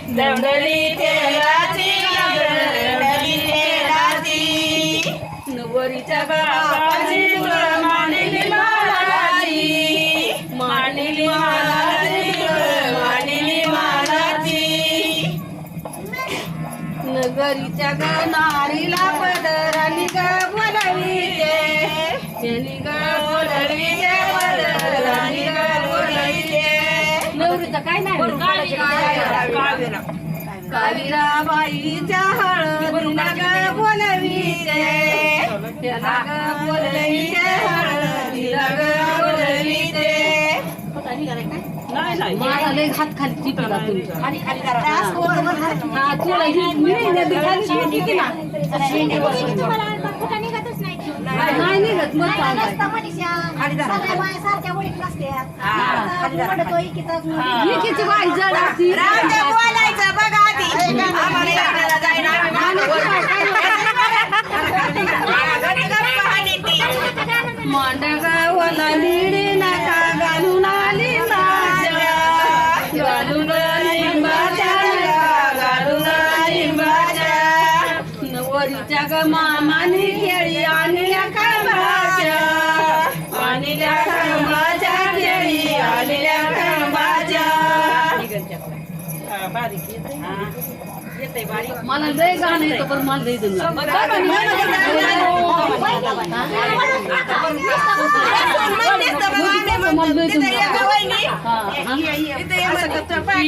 दौंडली तेलाची दौंडली तेलाची नवरीच्या बापाची मांडली मालाची मांडली मालाची मांडली मालाची नगरीच्या ग नारीला पदरानी ग बोलविते त्यांनी ग बोलविते पदरानी ग बोलविते नवरीचं काय नाही कावीराबाईच्या हळदीला ग बोलविते त्याला ग बोलविते हळदीला ग बोलविते माझा लय हात खाली चिपला तुम्ही खाली खाली करा हा तुला ही मी नदी खाली शिंदी की ना शिंदी बसून नाही निघत मग एकीची बाई जड असती बोलायचं बघा आधी आम्हाला एकट्याला जायला मांडगावला लिडी नका घालून आली माझ्या घालून लिंबाच्या घालून लिंबाच्या नवरीच्या ग मामाने केळी आणल्या खांबाच्या आणल्या खांबाच्या केळी आणल्या खांबाच्या मला लय गाणं येतं पण मला लय जमलं